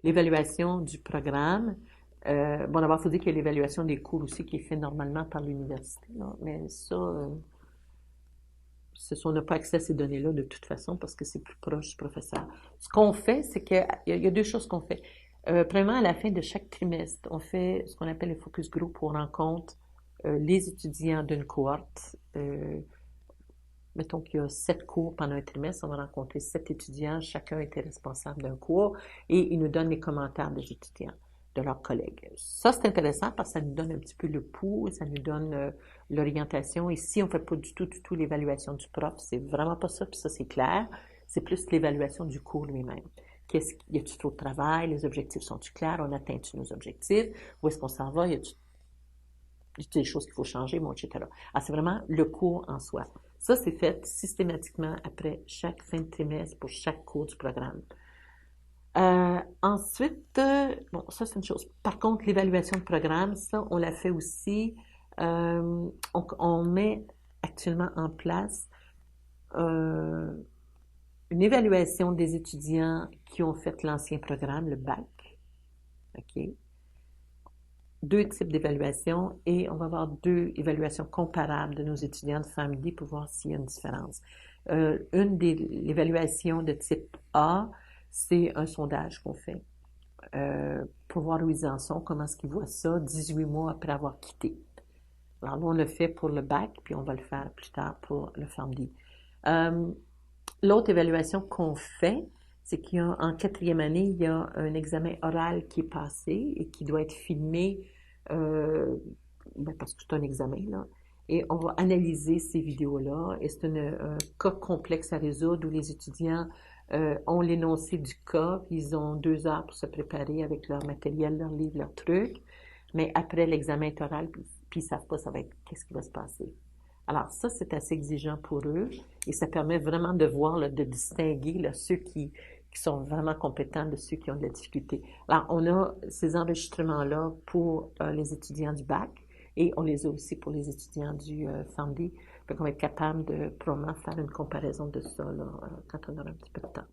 l'évaluation du programme. Bon, d'abord, il faut dire qu'il y a l'évaluation des cours aussi qui est faite normalement par l'université, là. Mais ça, on n'a pas accès à ces données-là de toute façon parce que c'est plus proche du professeur. Ce qu'on fait, c'est qu'il y a deux choses qu'on fait. Premièrement, à la fin de chaque trimestre, on fait ce qu'on appelle le focus group où on rencontre les étudiants d'une cohorte. Mettons qu'il y a 7 cours pendant un trimestre, on va rencontrer 7 étudiants, chacun était responsable d'un cours et ils nous donnent les commentaires des étudiants, de leurs collègues. Ça, c'est intéressant parce que ça nous donne un petit peu le pouls, ça nous donne l'orientation. Ici, on ne fait pas du tout l'évaluation du prof, c'est vraiment pas ça, puis ça, c'est clair. C'est plus l'évaluation du cours lui-même. Y a-t-il trop de travail? Les objectifs sont-ils clairs? On atteint-tu nos objectifs? Où est-ce qu'on s'en va? Y a-t-il des choses qu'il faut changer, bon, etc. Alors, c'est vraiment le cours en soi. Ça, c'est fait systématiquement après chaque fin de trimestre pour chaque cours du programme. Ensuite, bon, ça, c'est une chose. Par contre, l'évaluation de programme, ça, on l'a fait aussi. On met actuellement en place euh, une évaluation des étudiants qui ont fait l'ancien programme, le bac. OK? 2 types d'évaluation et on va avoir 2 évaluations comparables de nos étudiants de famille pour voir s'il y a une différence. L'évaluation de type A, c'est un sondage qu'on fait pour voir où ils en sont, comment est-ce qu'ils voient ça 18 mois après avoir quitté. Alors là, on le fait pour le bac, puis on va le faire plus tard pour le family. L'autre évaluation qu'on fait, c'est qu'en 4e année, il y a un examen oral qui est passé et qui doit être filmé parce que c'est un examen, là. Et on va analyser ces vidéos-là. Et c'est un cas complexe à résoudre où les étudiants ont l'énoncé du cas. Ils ont 2 heures pour se préparer avec leur matériel, leur livre, leur truc. Mais après l'examen est oral, puis ils savent pas ça va être qu'est-ce qui va se passer. Alors ça, c'est assez exigeant pour eux et ça permet vraiment de voir, là, de distinguer là, ceux qui sont vraiment compétents de ceux qui ont de la difficulté. Alors, on a ces enregistrements-là pour les étudiants du bac et on les a aussi pour les étudiants du family. Donc, on va être capable de probablement faire une comparaison de ça là, quand on aura un petit peu de temps.